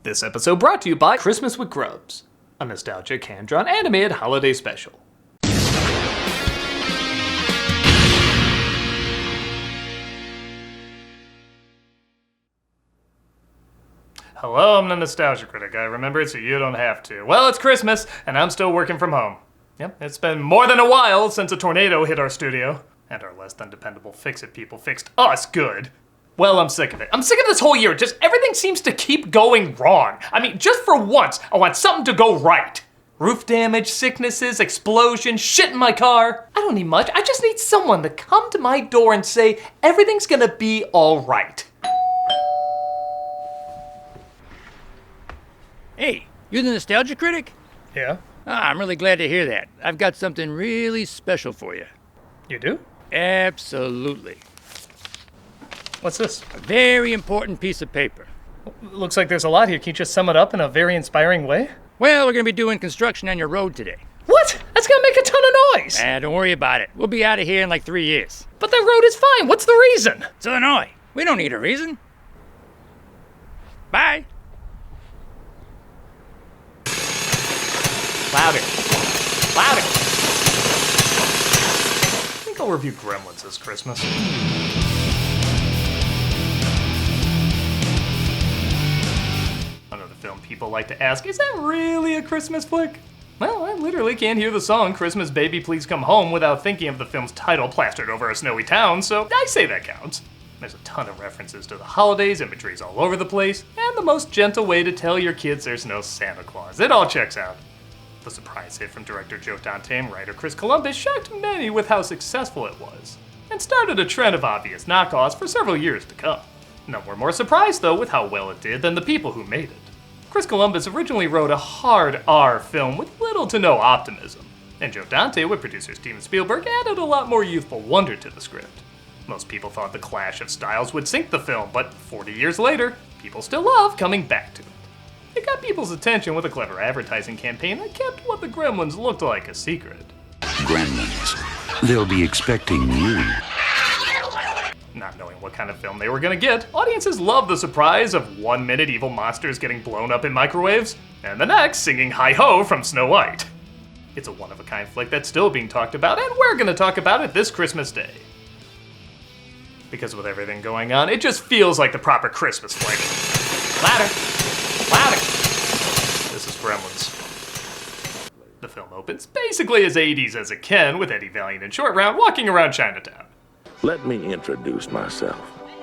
This episode brought to you by Christmas with Grubs, a nostalgic hand-drawn animated holiday special. Hello, I'm the Nostalgia Critic. I remember it so you don't have to. Well, it's Christmas, and I'm still working from home. Yep, it's been more than a while since a tornado hit our studio, and our less than dependable fix-it people fixed us good. Well, I'm sick of it. I'm sick of this whole year. Just everything seems to keep going wrong. I mean, just for once, I want something to go right. Roof damage, sicknesses, explosions, shit in my car. I don't need much. I just need someone to come to my door and say, everything's gonna be all right. Hey, you're the Nostalgia Critic? Yeah? I'm really glad to hear that. I've got something really special for you. You do? Absolutely. What's this? A very important piece of paper. Looks like there's a lot here. Can you just sum it up in a very inspiring way? Well, we're going to be doing construction on your road today. What? That's gonna make a ton of noise! Don't worry about it. We'll be out of here in like 3 years. But that road is fine. What's the reason? It's Illinois. We don't need a reason. Bye. Louder. Louder. I think I'll review Gremlins this Christmas. Another film people like to ask, is that really a Christmas flick? Well, I literally can't hear the song Christmas Baby Please Come Home without thinking of the film's title plastered over a snowy town, so I say that counts. There's a ton of references to the holidays, imagery's all over the place, and the most gentle way to tell your kids there's no Santa Claus. It all checks out. The surprise hit from director Joe Dante and writer Chris Columbus shocked many with how successful it was, and started a trend of obvious knockoffs for several years to come. None were more surprised, though, with how well it did than the people who made it. Chris Columbus originally wrote a hard R film with little to no optimism, and Joe Dante, with producer Steven Spielberg, added a lot more youthful wonder to the script. Most people thought the clash of styles would sink the film, but 40 years later, people still love coming back to it. It got people's attention with a clever advertising campaign that kept what the Gremlins looked like a secret. Gremlins. They'll be expecting you. Not knowing what kind of film they were gonna get, audiences loved the surprise of 1 minute evil monsters getting blown up in microwaves, and the next singing Hi-Ho from Snow White. It's a one-of-a-kind flick that's still being talked about, and we're gonna talk about it this Christmas Day. Because with everything going on, it just feels like the proper Christmas flick. Louder! Louder! This is Gremlins. The film opens basically as 80s as it can, with Eddie Valiant and Short Round walking around Chinatown. Let me introduce myself.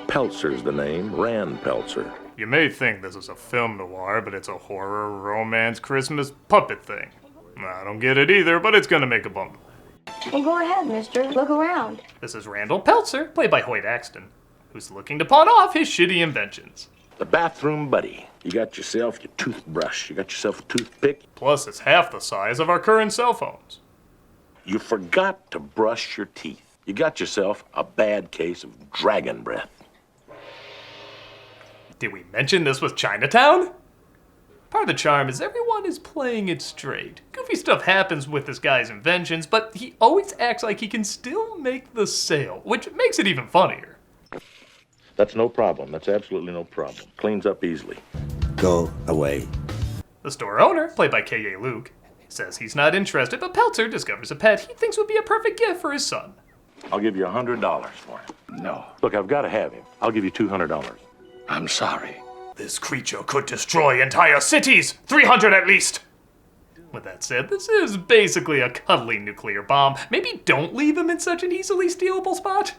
Peltzer's the name, Rand Peltzer. You may think this is a film noir, but it's a horror, romance, Christmas puppet thing. I don't get it either, but it's gonna make a bump. Well, go ahead, mister. Look around. This is Randall Peltzer, played by Hoyt Axton, who's looking to pawn off his shitty inventions. The bathroom buddy. You got yourself your toothbrush. You got yourself a toothpick. Plus, it's half the size of our current cell phones. You forgot to brush your teeth. You got yourself a bad case of dragon breath. Did we mention this was Chinatown? Part of the charm is everyone is playing it straight. Goofy stuff happens with this guy's inventions, but he always acts like he can still make the sale, which makes it even funnier. That's no problem. That's absolutely no problem. Cleans up easily. Go away. The store owner, played by K.A. Luke, says he's not interested, but Peltzer discovers a pet he thinks would be a perfect gift for his son. I'll give you $100 for him. No. Look, I've got to have him. I'll give you $200. I'm sorry. This creature could destroy entire cities! 300 at least! With that said, this is basically a cuddly nuclear bomb. Maybe don't leave him in such an easily stealable spot.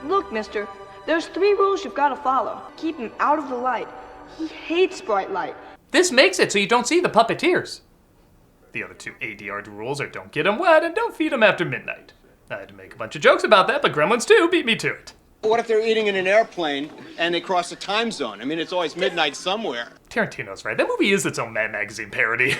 Look, mister. There's 3 rules you've got to follow. Keep him out of the light. He hates bright light. This makes it so you don't see the puppeteers. The other 2 ADR rules are don't get him wet and don't feed him after midnight. I had to make a bunch of jokes about that, but Gremlins 2 beat me to it. What if they're eating in an airplane and they cross a time zone? I mean, it's always midnight somewhere. Tarantino's right, that movie is its own Mad Magazine parody.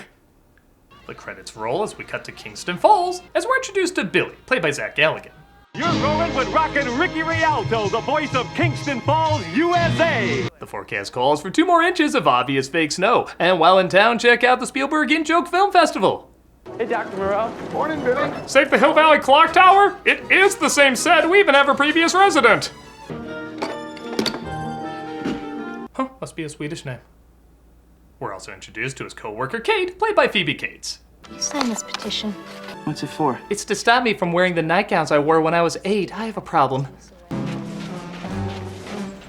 The credits roll as we cut to Kingston Falls, as we're introduced to Billy, played by Zach Galligan. You're going with Rockin' Ricky Rialto, the voice of Kingston Falls, USA! The forecast calls for 2 more inches of obvious fake snow, and while in town, check out the Spielberg In-Joke Film Festival. Hey, Dr. Moreau. Morning, Billy. Save the Hill Valley Clock Tower? It is the same set, we even have a previous resident. Huh, must be a Swedish name. We're also introduced to his co-worker Kate, played by Phoebe Cates. You sign this petition. What's it for? It's to stop me from wearing the nightgowns I wore when I was 8. I have a problem.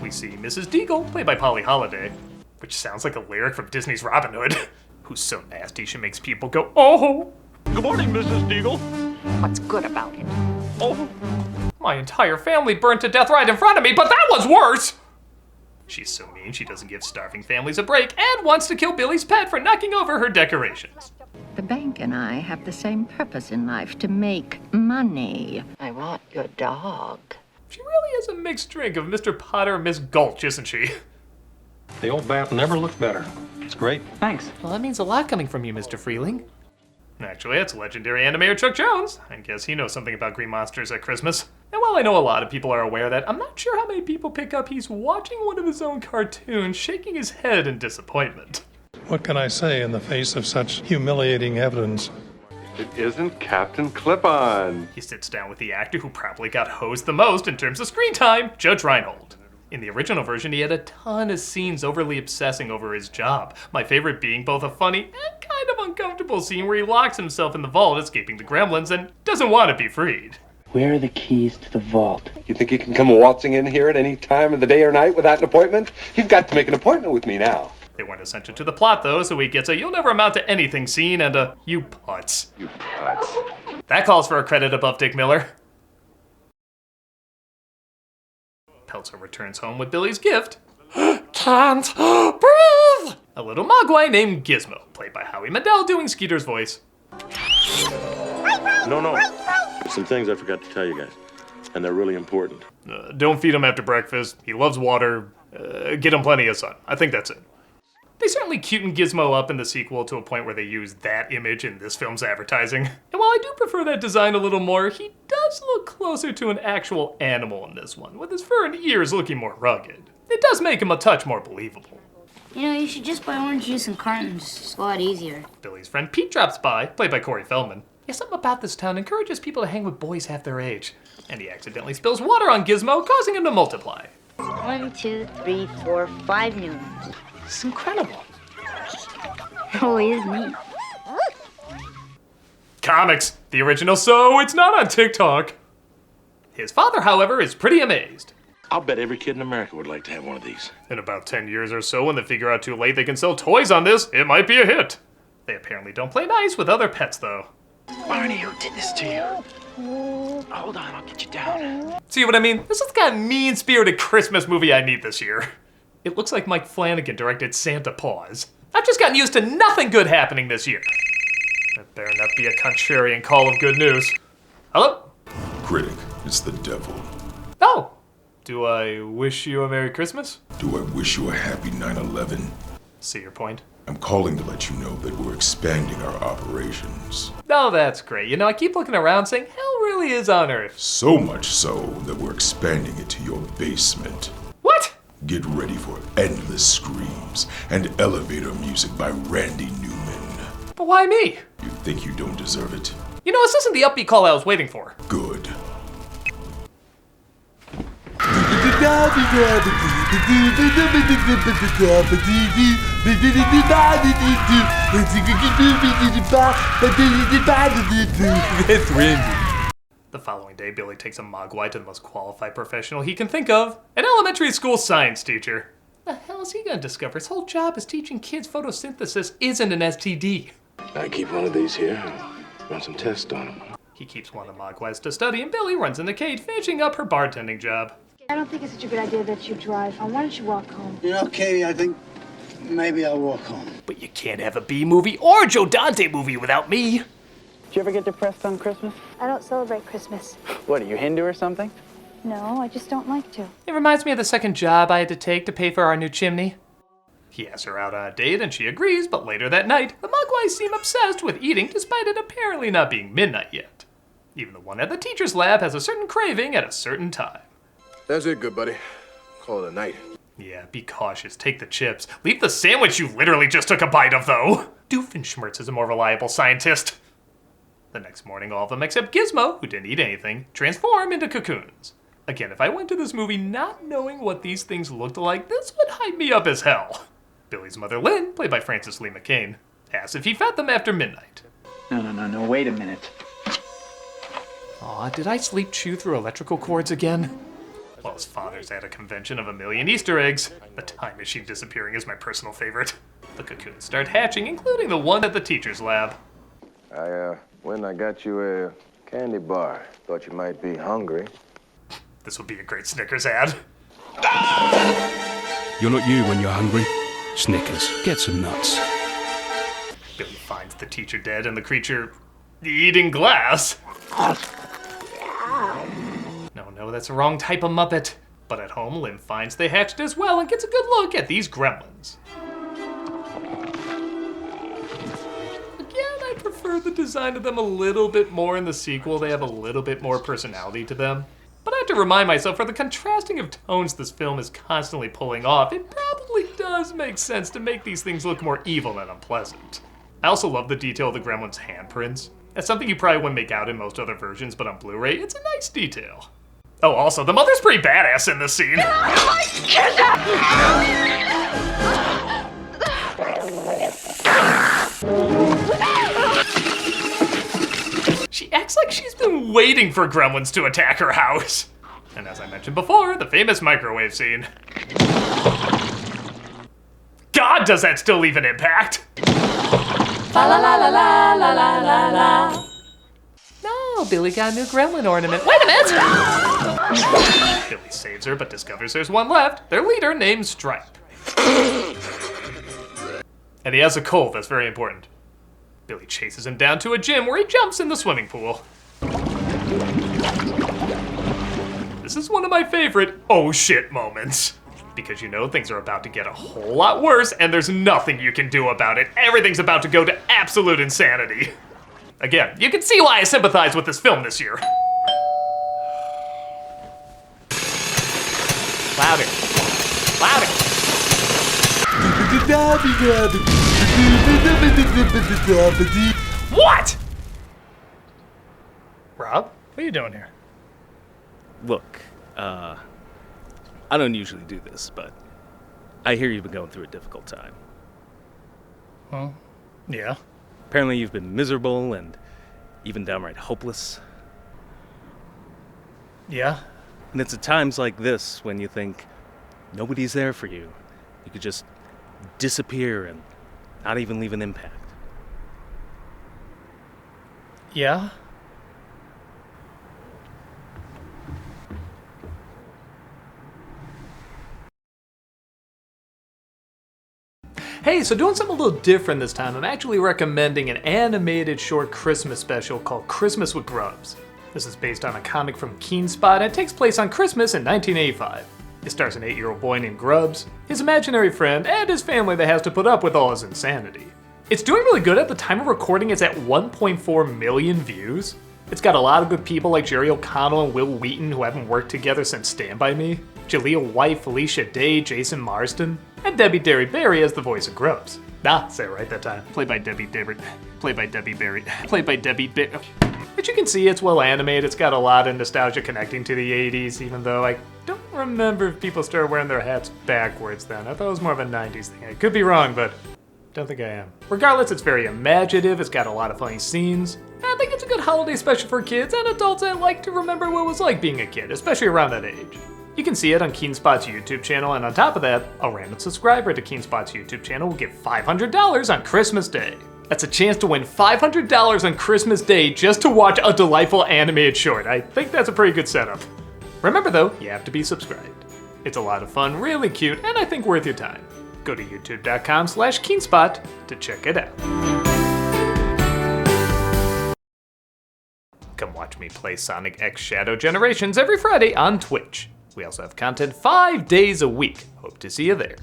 We see Mrs. Deagle, played by Holliday, which sounds like a lyric from Disney's Robin Hood, who's so nasty she makes people go, oh! Good morning, Mrs. Deagle. What's good about it? Oh, My entire family burned to death right in front of me, but that was worse! She's so mean she doesn't give starving families a break and wants to kill Billy's pet for knocking over her decorations. The bank and I have the same purpose in life, to make money. I want your dog. She really is a mixed drink of Mr. Potter and Miss Gulch, isn't she? The old bat never looked better. It's great. Thanks. Well, that means a lot coming from you, Mr. Freeling. Actually, it's legendary animator Chuck Jones. I guess he knows something about green monsters at Christmas. And while I know a lot of people are aware of that, I'm not sure how many people pick up he's watching one of his own cartoons, shaking his head in disappointment. What can I say in the face of such humiliating evidence? it isn't Captain Clip-On. He sits down with the actor who probably got hosed the most in terms of screen time, Judge Reinhold. In the original version, he had a ton of scenes overly obsessing over his job, my favorite being both a funny and kind of uncomfortable scene where he locks himself in the vault escaping the Gremlins and doesn't want to be freed. Where are the keys to the vault? You think you can come waltzing in here at any time of the day or night without an appointment? You've got to make an appointment with me now. They weren't essential to the plot, though, so he gets a "you'll never amount to anything" scene and a "you putz." You putz. That calls for a credit above Dick Miller. Peltzer returns home with Billy's gift. Can't breathe! A little Mogwai named Gizmo, played by Howie Mandel doing Skeeter's voice. No. Some things I forgot to tell you guys, and they're really important. Don't feed him after breakfast. He loves water. Get him plenty of sun. I think that's it. They certainly cuten Gizmo up in the sequel to a point where they use that image in this film's advertising. And while I do prefer that design a little more, he does look closer to an actual animal in this one, with his fur and ears looking more rugged. It does make him a touch more believable. You know, you should just buy orange juice and cartons. It's a lot easier. Billy's friend Pete drops by, played by Corey Feldman. Yeah, something about this town encourages people to hang with boys half their age. And he accidentally spills water on Gizmo, causing him to multiply. 1, 2, 3, 4, 5 new ones. It's incredible. Oh, he is neat. Comics, the original, so it's not on TikTok. His father, however, is pretty amazed. I'll bet every kid in America would like to have one of these. In about 10 years or so, when they figure out too late they can sell toys on this, it might be a hit. They apparently don't play nice with other pets, though. Barney, who did this to you? Hold on, I'll get you down. See what I mean? This is the kind of mean-spirited Christmas movie I need this year. It looks like Mike Flanagan directed Santa Paws. I've just gotten used to nothing good happening this year. That better not be a contrarian call of good news. Hello? Critic, it's the devil. Oh, do I wish you a Merry Christmas? Do I wish you a happy 9/11? See your point. I'm calling to let you know that we're expanding our operations. Oh, that's great. You know, I keep looking around saying hell really is on Earth. So much so that we're expanding it to your basement. What? Get ready for endless screams and elevator music by Randy Newman. But why me? You think you don't deserve it? You know, this isn't the upbeat call I was waiting for. Good. The following day, Billy takes a Mogwai to the most qualified professional he can think of, an elementary school science teacher. The hell is he gonna discover? His whole job is teaching kids photosynthesis isn't an STD. I keep one of these here and run some tests on them. He keeps one of the Mogwais to study, and Billy runs into Kate, finishing up her bartending job. I don't think it's such a good idea that you drive. Why don't you walk home? You know, Katie, I think maybe I'll walk home. But you can't have a B movie or a Joe Dante movie without me. Did you ever get depressed on Christmas? I don't celebrate Christmas. What, are you Hindu or something? No, I just don't like to. It reminds me of the second job I had to take to pay for our new chimney. He asks her out on a date and she agrees, but later that night, the Mogwai seem obsessed with eating despite it apparently not being midnight yet. Even the one at the teacher's lab has a certain craving at a certain time. That's it, good buddy. Call it a night. Yeah, be cautious. Take the chips. Leave the sandwich you literally just took a bite of, though. Doofenshmirtz is a more reliable scientist. The next morning, all of them except Gizmo, who didn't eat anything, transform into cocoons. Again, if I went to this movie not knowing what these things looked like, this would hype me up as hell. Billy's mother Lynn, played by Frances Lee McCain, asks if he fed them after midnight. No, wait a minute. Aw, did I sleep chew through electrical cords again? Well, his father's at a convention of a million Easter eggs. The time machine disappearing is my personal favorite. The cocoons start hatching, including the one at the teacher's lab. When I got you a candy bar, thought you might be hungry. This would be a great Snickers ad. You're not you when you're hungry. Snickers, get some nuts. Billy finds the teacher dead and the creature eating glass. No, that's the wrong type of Muppet. But at home, Lynn finds they hatched as well and gets a good look at these gremlins. Again, I prefer the design of them a little bit more in the sequel. They have a little bit more personality to them. But I have to remind myself, for the contrasting of tones this film is constantly pulling off, it probably does make sense to make these things look more evil and unpleasant. I also love the detail of the gremlins' handprints. That's something you probably wouldn't make out in most other versions, but on Blu-ray, it's a nice detail. Oh, also, the mother's pretty badass in this scene. She acts like she's been waiting for gremlins to attack her house. And as I mentioned before, the famous microwave scene. God, does that still leave an impact? La la la la la la la la la. No, Billy got a new gremlin ornament. Wait a minute! Billy saves her, but discovers there's one left. Their leader, named Stripe. And he has a cold, that's very important. Billy chases him down to a gym where he jumps in the swimming pool. This is one of my favorite oh shit moments. Because you know things are about to get a whole lot worse and there's nothing you can do about it. Everything's about to go to absolute insanity. Again, you can see why I sympathize with this film this year. Louder. Louder. What? Rob, what are you doing here? Look, I don't usually do this, but I hear you've been going through a difficult time. Well, yeah. Apparently you've been miserable and even downright hopeless. Yeah. And it's at times like this when you think nobody's there for you. You could just disappear and not even leave an impact. Yeah? Hey, so doing something a little different this time, I'm actually recommending an animated short Christmas special called Christmas with Grubs. This is based on a comic from Keenspot and it takes place on Christmas in 1985. It stars an 8-year-old boy named Grubs, his imaginary friend, and his family that has to put up with all his insanity. It's doing really good. At the time of recording, it's at 1.4 million views. It's got a lot of good people like Jerry O'Connell and Will Wheaton who haven't worked together since Stand By Me, Jaleel White, Felicia Day, Jason Marsden, and Debbie Derry Barry as the voice of Grubs. Say it right that time. Played by Debbie Barry. As you can see, it's well animated. It's got a lot of nostalgia connecting to the 80s, even though I don't remember if people started wearing their hats backwards then. I thought it was more of a 90s thing. I could be wrong, but don't think I am. Regardless, it's very imaginative. It's got a lot of funny scenes. I think it's a good holiday special for kids and adults that like to remember what it was like being a kid, especially around that age. You can see it on Keenspot's YouTube channel, and on top of that, a random subscriber to Keenspot's YouTube channel will get $500 on Christmas Day. That's a chance to win $500 on Christmas Day just to watch a delightful animated short. I think that's a pretty good setup. Remember though, you have to be subscribed. It's a lot of fun, really cute, and I think worth your time. Go to youtube.com/Keenspot to check it out. Come watch me play Sonic X Shadow Generations every Friday on Twitch. We also have content 5 days a week. Hope to see you there.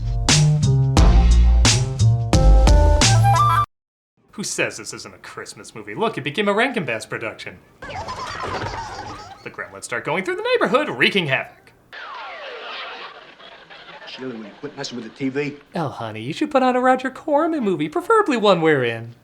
Who says this isn't a Christmas movie? Look, it became a Rankin Bass production. The gremlins start going through the neighborhood, wreaking havoc. Shirley, will you quit messing with the TV? Oh, honey, you should put on a Roger Corman movie, preferably one we're in.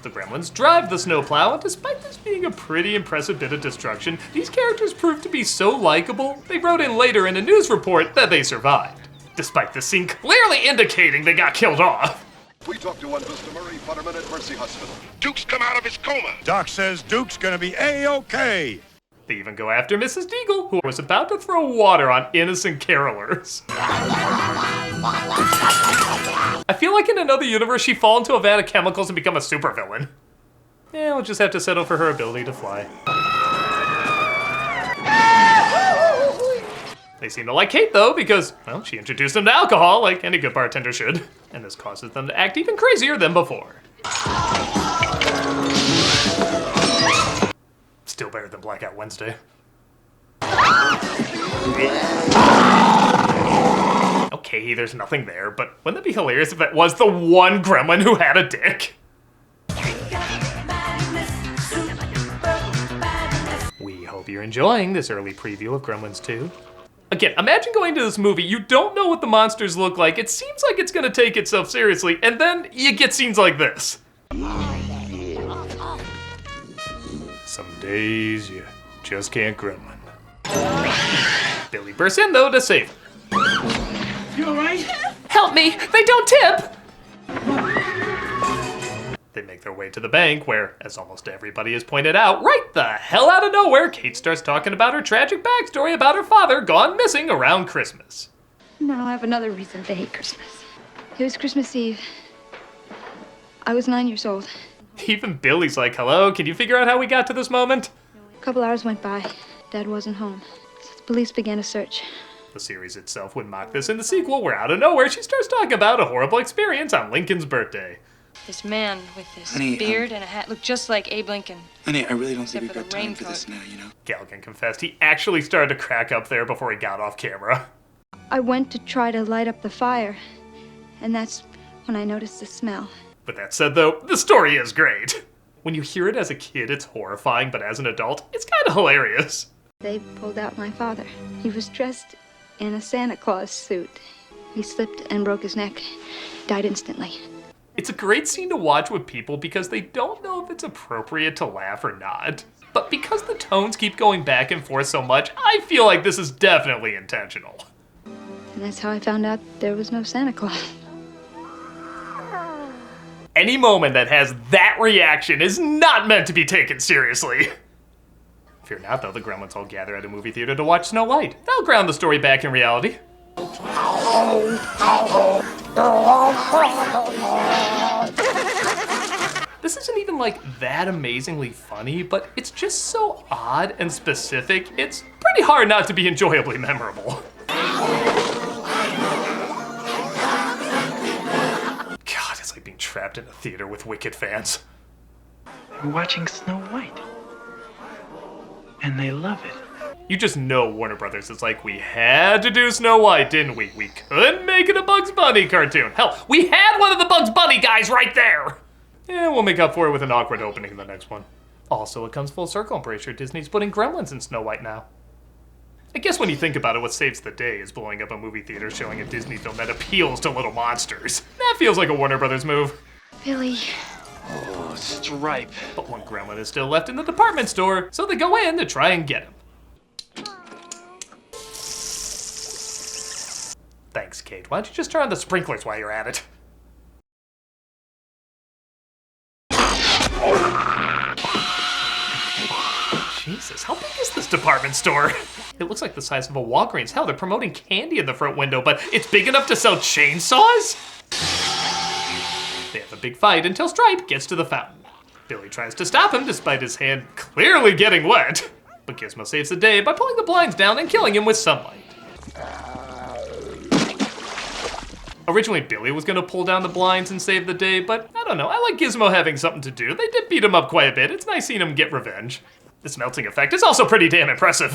The gremlins drive the snowplow, and despite this being a pretty impressive bit of destruction, these characters proved to be so likable, they wrote in later in a news report that they survived. despite the scene clearly indicating they got killed off. We talked to one Mr. Murray Futterman at Mercy Hospital. Duke's come out of his coma. Doc says Duke's gonna be A-OK. They even go after Mrs. Deagle, who was about to throw water on innocent carolers. I feel like in another universe she'd fall into a vat of chemicals and become a supervillain. Yeah, we'll just have to settle for her ability to fly. They seem to like Kate, though, because, well, she introduced them to alcohol like any good bartender should. And this causes them to act even crazier than before. Still better than Blackout Wednesday. Okay, there's nothing there, but wouldn't that be hilarious if it was the one gremlin who had a dick? We hope you're enjoying this early preview of Gremlins 2. Again, imagine going to this movie, you don't know what the monsters look like, it seems like it's gonna take itself seriously, and then you get scenes like this. Some days you just can't gremlin. Billy bursts in, though, to save her. You alright? Help me! They don't tip! They make their way to the bank where, as almost everybody has pointed out, right the hell out of nowhere, Kate starts talking about her tragic backstory about her father gone missing around Christmas. Now I have another reason to hate Christmas. It was Christmas Eve. I was 9 years old. Even Billy's like, hello, can you figure out how we got to this moment? A couple hours went by. Dad wasn't home. So the police began a search. The series itself would mock this in the sequel, where out of nowhere she starts talking about a horrible experience on Lincoln's birthday. This man with this Honey, beard and a hat looked just like Abe Lincoln. Honey, I really don't think Except we've for got the time for raincoat. this now, you know? Galligan confessed he actually started to crack up there before he got off camera. I went to try to light up the fire, and that's when I noticed the smell. But that said, though, the story is great. When you hear it as a kid, it's horrifying, but as an adult, it's kind of hilarious. They pulled out my father. He was dressed in a Santa Claus suit. He slipped and broke his neck. Died instantly. It's a great scene to watch with people because they don't know if it's appropriate to laugh or not. But because the tones keep going back and forth so much, I feel like this is definitely intentional. And that's how I found out there was no Santa Claus. Any moment that has that reaction is not meant to be taken seriously. Fear not, though, the Gremlins all gather at a movie theater to watch Snow White. They'll ground the story back in reality. This isn't even like that amazingly funny, but it's just so odd and specific, it's pretty hard not to be enjoyably memorable. God, it's like being trapped in a theater with Wicked fans. We're watching Snow White. And they love it. You just know Warner Brothers is like, we had to do Snow White, didn't we? We couldn't make it a Bugs Bunny cartoon. Hell, we had one of the Bugs Bunny guys right there. Yeah, we'll make up for it with an awkward opening in the next one. Also, it comes full circle. I'm pretty sure Disney's putting Gremlins in Snow White now. I guess when you think about it, what saves the day is blowing up a movie theater showing a Disney film that appeals to little monsters. That feels like a Warner Brothers move. Billy. Oh, Stripe. But one gremlin is still left in the department store, so they go in to try and get him. Thanks, Kate. Why don't you just turn on the sprinklers while you're at it? Jesus, how big is this department store? It looks like the size of a Walgreens. Hell, they're promoting candy in the front window, but it's big enough to sell chainsaws? They have a big fight until Stripe gets to the fountain. Billy tries to stop him despite his hand clearly getting wet. But Gizmo saves the day by pulling the blinds down and killing him with sunlight. Originally, Billy was gonna pull down the blinds and save the day, but I don't know, I like Gizmo having something to do. They did beat him up quite a bit. It's nice seeing him get revenge. This melting effect is also pretty damn impressive.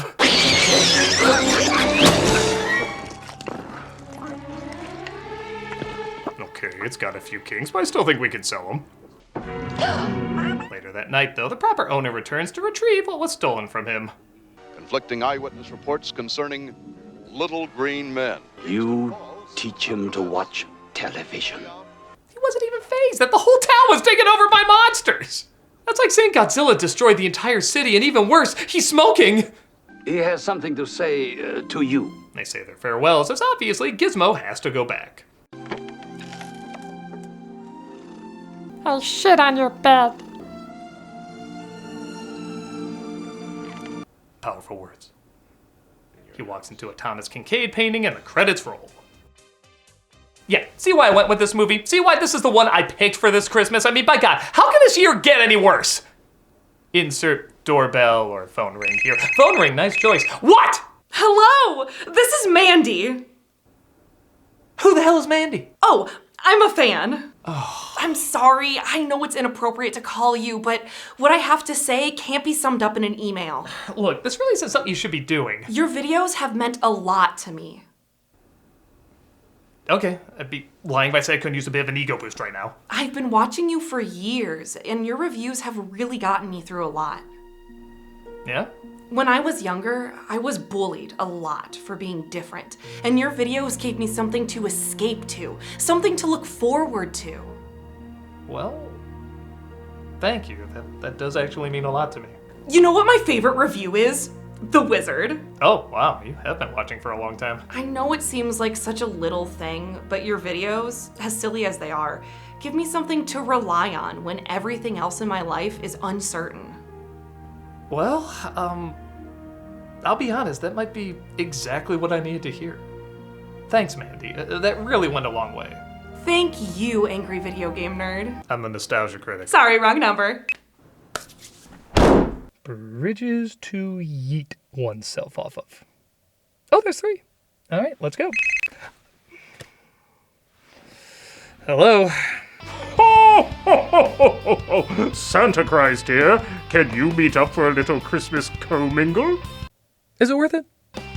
Okay, it's got a few kinks, but I still think we can sell them. Later that night, though, the proper owner returns to retrieve what was stolen from him. Conflicting eyewitness reports concerning little green men. You teach him to watch television. He wasn't even fazed that the whole town was taken over by monsters. That's like saying Godzilla destroyed the entire city, and even worse, he's smoking. He has something to say to you. They say their farewells, as obviously Gizmo has to go back. I shit on your bed. Powerful words. He walks into a Thomas Kincaid painting and the credits roll. Yeah, see why I went with this movie? See why this is the one I picked for this Christmas? I mean, by God, how can this year get any worse? Insert doorbell or phone ring here. Phone ring, nice choice. What? Hello, this is Mandy. Who the hell is Mandy? Oh, I'm a fan. Oh. I'm sorry, I know it's inappropriate to call you, but what I have to say can't be summed up in an email. Look, this really isn't something you should be doing. Your videos have meant a lot to me. Okay, I'd be lying if I said I couldn't use a bit of an ego boost right now. I've been watching you for years, and your reviews have really gotten me through a lot. Yeah? When I was younger, I was bullied a lot for being different, and your videos gave me something to escape to, something to look forward to. Well, thank you. That does actually mean a lot to me. You know what my favorite review is? The Wizard. Oh, wow, you have been watching for a long time. I know it seems like such a little thing, but your videos, as silly as they are, give me something to rely on when everything else in my life is uncertain. Well, I'll be honest, that might be exactly what I needed to hear. Thanks, Mandy. That really went a long way. Thank you, angry video game nerd. I'm the Nostalgia Critic. Sorry, wrong number. Bridges to yeet oneself off of. Oh, there's 3. All right, let's go. Hello. Santa Christ here. Can you meet up for a little Christmas commingle? Is it worth it?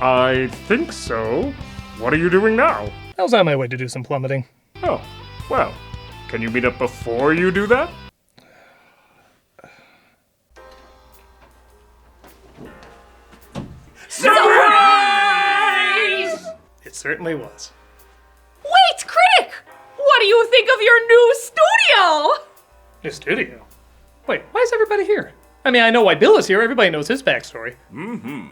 I think so. What are you doing now? I was on my way to do some plummeting. Oh, well, can you meet up before you do that? Surprise! It certainly was. Wait, Critic! What do you think of your new studio? New studio? Wait, why is everybody here? I mean, I know why Bill is here. Everybody knows his backstory. Mm-hmm.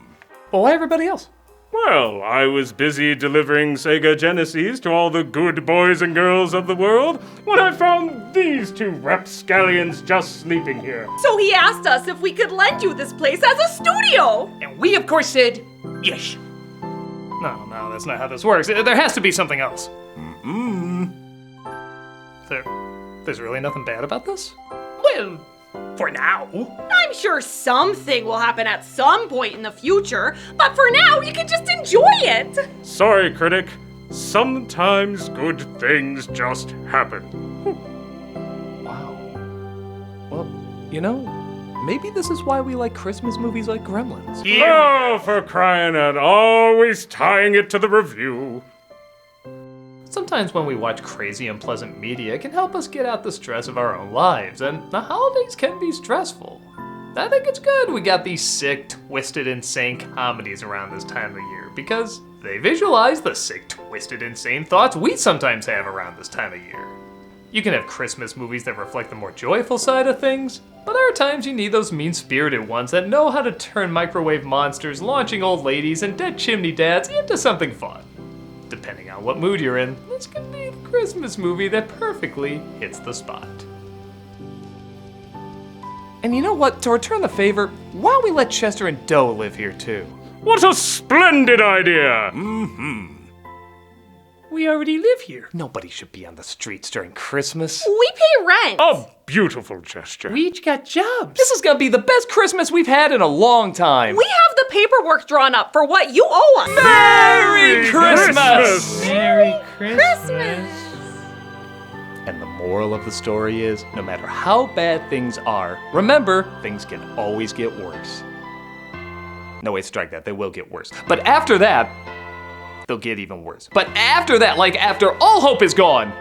But why everybody else? Well, I was busy delivering Sega Genesis to all the good boys and girls of the world when I found these 2 rapscallions just sleeping here. So he asked us if we could lend you this place as a studio. And we, of course, said yes. No, that's not how this works. There has to be something else. There's really nothing bad about this? Well, for now. I'm sure something will happen at some point in the future, but for now, you can just enjoy it. Sorry, Critic. Sometimes good things just happen. Wow. Well, you know, maybe this is why we like Christmas movies like Gremlins. Oh, for crying out, always tying it to the review. Sometimes when we watch crazy, unpleasant media, it can help us get out the stress of our own lives, and the holidays can be stressful. I think it's good we got these sick, twisted, insane comedies around this time of year, because they visualize the sick, twisted, insane thoughts we sometimes have around this time of year. You can have Christmas movies that reflect the more joyful side of things, but there are times you need those mean-spirited ones that know how to turn microwave monsters, launching old ladies, and dead chimney dads into something fun. Depending on what mood you're in, this could be the Christmas movie that perfectly hits the spot. And you know what? To return the favor, why don't we let Chester and Doe live here too? What a splendid idea! Mm-hmm. We already live here. Nobody should be on the streets during Christmas. We pay rent. A beautiful gesture. We each got jobs. This is gonna be the best Christmas we've had in a long time. We have the paperwork drawn up for what you owe us. Merry Christmas! Merry Christmas! And the moral of the story is, no matter how bad things are, remember, things can always get worse. No, wait, strike that. They will get worse. But after that, they'll get even worse. But after that, like after all hope is gone,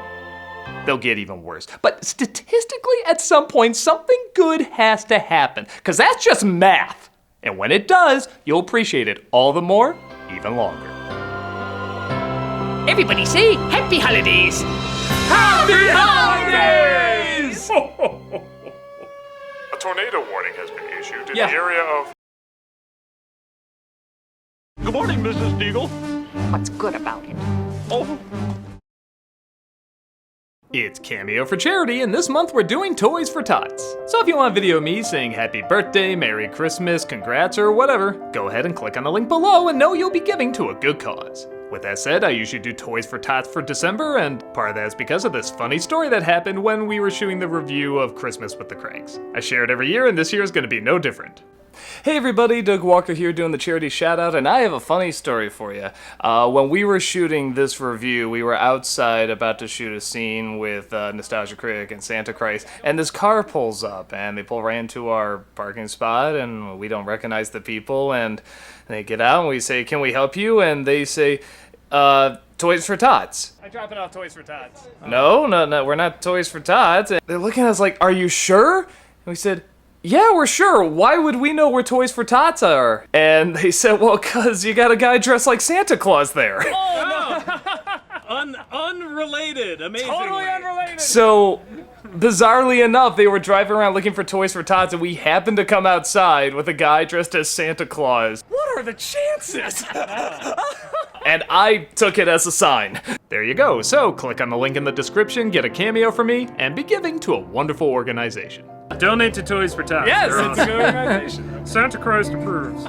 they'll get even worse. But statistically, at some point, something good has to happen, because that's just math. And when it does, you'll appreciate it all the more, even longer. Everybody say Happy Holidays! Happy Holidays! A tornado warning has been issued in Yeah. the area of... Good morning, Mrs. Deagle. What's good about it? Oh. It's Cameo for Charity, and this month we're doing Toys for Tots. So if you want a video of me saying happy birthday, Merry Christmas, congrats, or whatever, go ahead and click on the link below and know you'll be giving to a good cause. With that said, I usually do Toys for Tots for December, and part of that is because of this funny story that happened when we were shooting the review of Christmas with the Cranks. I share it every year, and this year is going to be no different. Hey everybody, Doug Walker here doing the charity shoutout, and I have a funny story for you. When we were shooting this review, we were outside about to shoot a scene with Nostalgia Critic and Santa Christ, and this car pulls up, and they pull right into our parking spot, and we don't recognize the people, and they get out, and we say, can we help you? And they say, Toys for Tots. I'm dropping off Toys for Tots. No, we're not Toys for Tots. And they're looking at us like, are you sure? And we said, yeah, we're sure. Why would we know where Toys for Tots are? And they said, well, cause you got a guy dressed like Santa Claus there. Oh, no! Unrelated, amazing. Totally unrelated. So, bizarrely enough, they were driving around looking for Toys for Tots, and we happened to come outside with a guy dressed as Santa Claus. What are the chances? And I took it as a sign. There you go. So, click on the link in the description, get a cameo from me, and be giving to a wonderful organization. Donate to Toys for Tots. Yes, They're it's a awesome. good organization. Santa Christ approves.